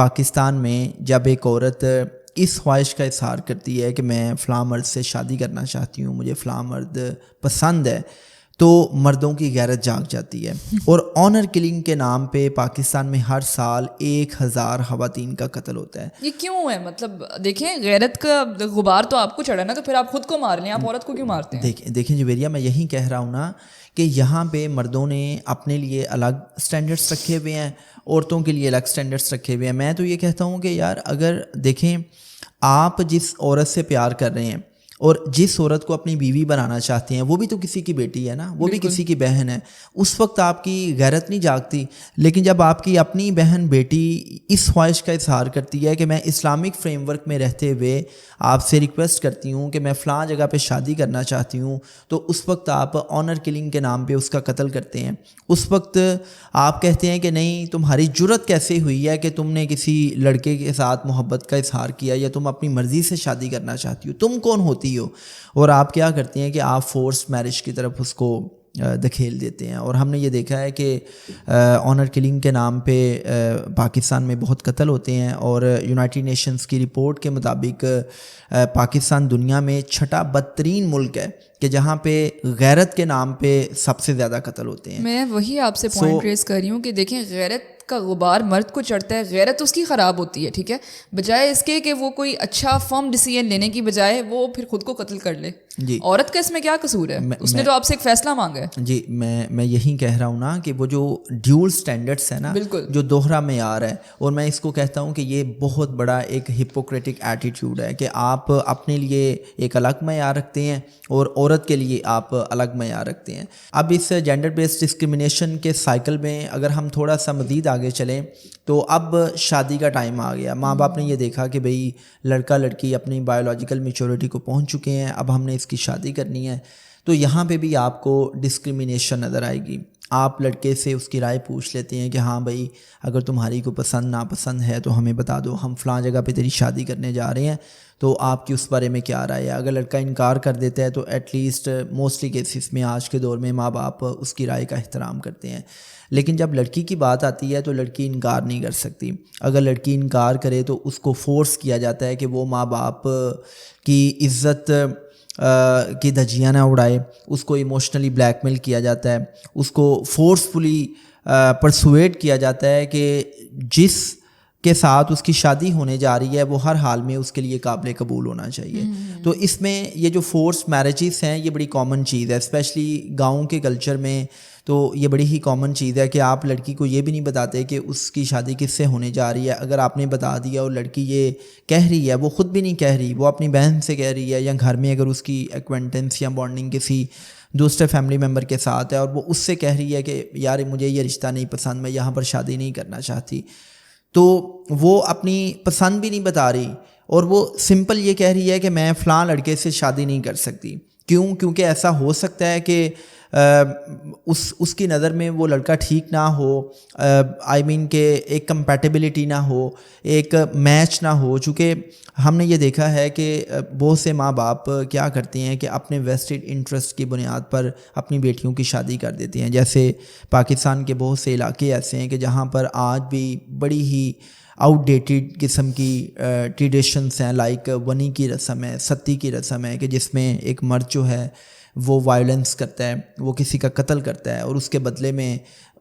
پاکستان میں جب ایک عورت اس خواہش کا اظہار کرتی ہے کہ میں فلاں مرد سے شادی کرنا چاہتی ہوں، مجھے فلاں مرد پسند ہے، تو مردوں کی غیرت جاگ جاتی ہے. اور آنر کلنگ کے نام پہ پاکستان میں ہر سال 1000 خواتین کا قتل ہوتا ہے. یہ کیوں ہے؟ مطلب دیکھیں، غیرت کا غبار تو آپ کو چڑھا نا، تو پھر آپ خود کو مار لیں، آپ عورت کو کیوں مارتے ہیں؟ دیکھیں جویریہ، میں یہی کہہ رہا ہوں نا کہ یہاں پہ مردوں نے اپنے لیے الگ سٹینڈرڈس رکھے ہوئے ہیں، عورتوں کے لیے الگ سٹینڈرڈس رکھے ہوئے ہیں. میں تو یہ کہتا ہوں کہ یار، اگر دیکھیں آپ جس عورت سے پیار کر رہے ہیں اور جس عورت کو اپنی بیوی بنانا چاہتے ہیں، وہ بھی تو کسی کی بیٹی ہے نا، وہ بھی کسی کی بہن ہے. اس وقت آپ کی غیرت نہیں جاگتی. لیکن جب آپ کی اپنی بہن بیٹی اس خواہش کا اظہار کرتی ہے کہ میں اسلامک فریم ورک میں رہتے ہوئے آپ سے ریکویسٹ کرتی ہوں کہ میں فلاں جگہ پہ شادی کرنا چاہتی ہوں، تو اس وقت آپ آنر کلنگ کے نام پہ اس کا قتل کرتے ہیں. اس وقت آپ کہتے ہیں کہ نہیں، تمہاری جرت کیسے ہوئی ہے کہ تم نے کسی لڑکے کے ساتھ محبت کا اظہار کیا، یا تم اپنی مرضی سے شادی کرنا چاہتی ہو، تم کون ہوتی ہو؟ اور آپ کیا کرتے ہیں کہ آپ فورس میرج کی طرف اس کو دھکیل دیتے ہیں. اور ہم نے یہ دیکھا ہے کہ آنر کلنگ کے نام پہ پاکستان میں بہت قتل ہوتے ہیں. اور یونائٹڈ نیشنز کی رپورٹ کے مطابق پاکستان دنیا میں 6واں بدترین ملک ہے کہ جہاں پہ غیرت کے نام پہ سب سے زیادہ قتل ہوتے ہیں. میں وہی آپ سے پوائنٹ ریز کر رہی ہوں کہ دیکھیں، غیرت کا غبار مرد کو چڑھتا ہے، غیرت اس کی خراب ہوتی ہے، ٹھیک ہے، بجائے اس کے کہ وہ کوئی اچھا فرم ڈیسیژن لینے کی بجائے وہ پھر خود کو قتل کر لے. جی، عورت کا اس میں کیا قصور ہے؟ اس نے تو آپ سے ایک فیصلہ مانگا ہے. جی، میں یہی کہہ رہا ہوں نا کہ وہ جو ڈیول سٹینڈرڈس ہیں نا، جو دوہرا معیار ہے، اور میں اس کو کہتا ہوں کہ یہ بہت بڑا ایک ہپوکریٹک ایٹیٹیوڈ ہے کہ آپ اپنے لیے ایک الگ معیار رکھتے ہیں اور عورت کے لیے آپ الگ معیار رکھتے ہیں. اب اس جینڈر بیسڈ ڈسکرمنیشن کے سائیکل میں اگر ہم تھوڑا سا مزید آگے چلیں تو اب شادی کا ٹائم آ گیا. ماں باپ نے یہ دیکھا کہ بھئی لڑکا لڑکی اپنی بایولوجیکل میچورٹی کو پہنچ چکے ہیں، اب ہم نے اس کی شادی کرنی ہے. تو یہاں پہ بھی آپ کو ڈسکرمنیشن نظر آئے گی. آپ لڑکے سے اس کی رائے پوچھ لیتے ہیں کہ ہاں بھائی، اگر تمہاری کو پسند ناپسند ہے تو ہمیں بتا دو، ہم فلاں جگہ پہ تیری شادی کرنے جا رہے ہیں، تو آپ کی اس بارے میں کیا رائے ہے. اگر لڑکا انکار کر دیتا ہے تو ایٹ لیسٹ موسٹلی کیسز میں آج کے دور میں ماں باپ اس کی رائے کا احترام کرتے ہیں. لیکن جب لڑکی کی بات آتی ہے تو لڑکی انکار نہیں کر سکتی. اگر لڑکی انکار کرے تو اس کو فورس کیا جاتا ہے کہ وہ ماں باپ کی عزت کی دھجیاں نہ اڑائے، اس کو ایموشنلی بلیک میل کیا جاتا ہے، اس کو فورسفلی پرسویٹ کیا جاتا ہے کہ جس کے ساتھ اس کی شادی ہونے جا رہی ہے وہ ہر حال میں اس کے لیے قابل قبول ہونا چاہیے. تو اس میں یہ جو فورس میرجز ہیں یہ بڑی کامن چیز ہے، اسپیشلی گاؤں کے کلچر میں. تو یہ بڑی ہی کامن چیز ہے کہ آپ لڑکی کو یہ بھی نہیں بتاتے کہ اس کی شادی کس سے ہونے جا رہی ہے. اگر آپ نے بتا دیا اور لڑکی یہ کہہ رہی ہے، وہ خود بھی نہیں کہہ رہی، وہ اپنی بہن سے کہہ رہی ہے، یا گھر میں اگر اس کی ایکوینٹنس یا بانڈنگ کسی دوسرے فیملی ممبر کے ساتھ ہے اور وہ اس سے کہہ رہی ہے کہ یار مجھے یہ رشتہ نہیں پسند، میں یہاں پر شادی نہیں کرنا چاہتی، تو وہ اپنی پسند بھی نہیں بتا رہی اور وہ سمپل یہ کہہ رہی ہے کہ میں فلاں لڑکے سے شادی نہیں کر سکتی. کیونکہ ایسا ہو سکتا ہے کہ اس کی نظر میں وہ لڑکا ٹھیک نہ ہو، آئی مین کہ ایک کمپیٹیبلٹی نہ ہو، ایک میچ نہ ہو. چونکہ ہم نے یہ دیکھا ہے کہ بہت سے ماں باپ کیا کرتے ہیں کہ اپنے ویسٹڈ انٹرسٹ کی بنیاد پر اپنی بیٹیوں کی شادی کر دیتے ہیں. جیسے پاکستان کے بہت سے علاقے ایسے ہیں کہ جہاں پر آج بھی بڑی ہی آؤٹ ڈیٹڈ قسم کی ٹریڈیشنس ہیں، لائک ونی کی رسم ہے، ستی کی رسم ہے، کہ جس میں ایک مرد جو ہے وہ وائلنس کرتا ہے، وہ کسی کا قتل کرتا ہے اور اس کے بدلے میں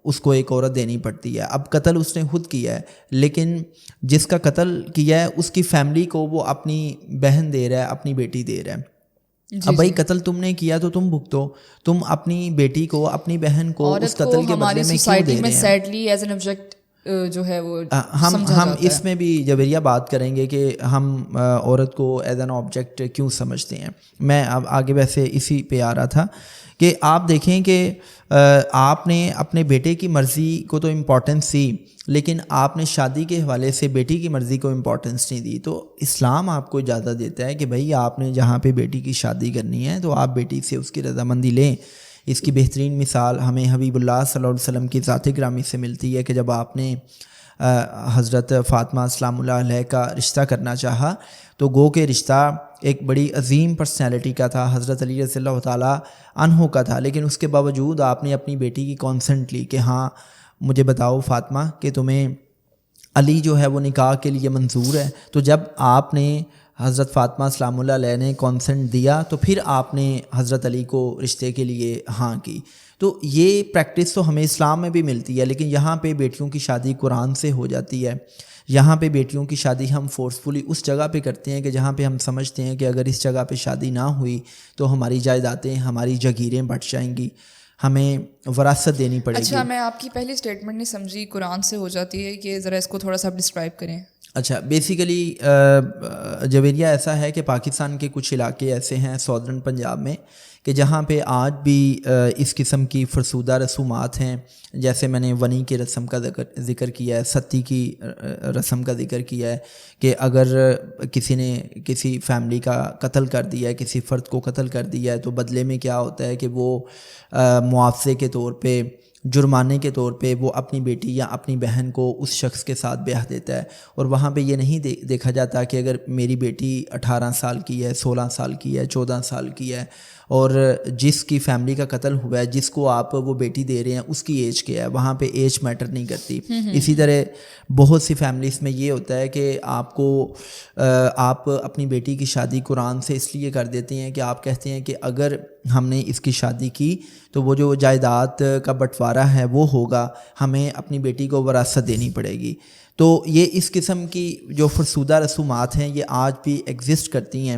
اس کو ایک عورت دینی پڑتی ہے. اب قتل اس نے خود کیا ہے، لیکن جس کا قتل کیا ہے اس کی فیملی کو وہ اپنی بہن دے رہا ہے، اپنی بیٹی دے رہا ہے. اب بھائی قتل تم نے کیا تو تم بھگتو، تم اپنی بیٹی کو، اپنی بہن کو اس قتل کے بدلے میں کیوں دے رہے ہیں؟ سیڈلی ایز این آبجیکٹ جو ہے وہ ہم اس میں بھی جویریہ بات کریں گے کہ ہم عورت کو ایز این آبجیکٹ کیوں سمجھتے ہیں. میں اب آگے ویسے اسی پہ آ رہا تھا کہ آپ دیکھیں کہ آپ نے اپنے بیٹے کی مرضی کو تو امپورٹنس دی، لیکن آپ نے شادی کے حوالے سے بیٹی کی مرضی کو امپورٹنس نہیں دی. تو اسلام آپ کو اجازت دیتا ہے کہ بھائی آپ نے جہاں پہ بیٹی کی شادی کرنی ہے تو آپ بیٹی سے اس کی رضامندی لیں. اس کی بہترین مثال ہمیں حبیب اللہ صلی اللہ علیہ وسلم کی ذات گرامی سے ملتی ہے کہ جب آپ نے حضرت فاطمہ سلام اللہ علیہ کا رشتہ کرنا چاہا تو گو کہ رشتہ ایک بڑی عظیم پرسنالٹی کا تھا، حضرت علی رضی اللہ تعالیٰ عنہ کا تھا، لیکن اس کے باوجود آپ نے اپنی بیٹی کی کانسنٹ لی کہ ہاں مجھے بتاؤ فاطمہ کہ تمہیں علی جو ہے وہ نکاح کے لیے منظور ہے. تو جب آپ نے حضرت فاطمہ سلام اللہ علیہ نے کانسنٹ دیا تو پھر آپ نے حضرت علی کو رشتے کے لیے ہاں کی. تو یہ پریکٹس تو ہمیں اسلام میں بھی ملتی ہے, لیکن یہاں پہ بیٹیوں کی شادی قرآن سے ہو جاتی ہے. یہاں پہ بیٹیوں کی شادی ہم فورسفلی اس جگہ پہ کرتے ہیں کہ جہاں پہ ہم سمجھتے ہیں کہ اگر اس جگہ پہ شادی نہ ہوئی تو ہماری جائیدادیں, ہماری جگیریں بٹ جائیں گی, ہمیں وراثت دینی پڑے گی. اچھا, میں آپ کی پہلی اسٹیٹمنٹ نہیں سمجھی, قرآن سے ہو جاتی ہے, کہ ذرا اس کو تھوڑا سا آپ ڈسکرائب کریں. اچھا, بیسیکلی جویریہ ایسا ہے کہ پاکستان کے کچھ علاقے ایسے ہیں سودرن پنجاب میں کہ جہاں پہ آج بھی اس قسم کی فرسودہ رسومات ہیں. جیسے میں نے ونی کی رسم کا ذکر کیا ہے, ستی کی رسم کا ذکر کیا ہے کہ اگر کسی نے کسی فیملی کا قتل کر دیا ہے, کسی فرد کو قتل کر دیا ہے, تو بدلے میں کیا ہوتا ہے کہ وہ معاوضے کے طور پہ, جرمانے کے طور پہ وہ اپنی بیٹی یا اپنی بہن کو اس شخص کے ساتھ بیاہ دیتا ہے. اور وہاں پہ یہ نہیں دیکھا جاتا کہ اگر میری بیٹی 18 سال کی ہے, 16 سال کی ہے, 14 سال کی ہے, اور جس کی فیملی کا قتل ہوا ہے, جس کو آپ وہ بیٹی دے رہے ہیں, اس کی ایج کیا ہے. وہاں پہ ایج میٹر نہیں کرتی. اسی طرح بہت سی فیملیز میں یہ ہوتا ہے کہ آپ اپنی بیٹی کی شادی قرآن سے اس لیے کر دیتے ہیں کہ آپ کہتے ہیں کہ اگر ہم نے اس کی شادی کی تو وہ جو جائیداد کا بٹوارہ ہے وہ ہوگا, ہمیں اپنی بیٹی کو وراثت دینی پڑے گی. تو یہ اس قسم کی جو فرسودہ رسومات ہیں یہ آج بھی ایگزسٹ کرتی ہیں.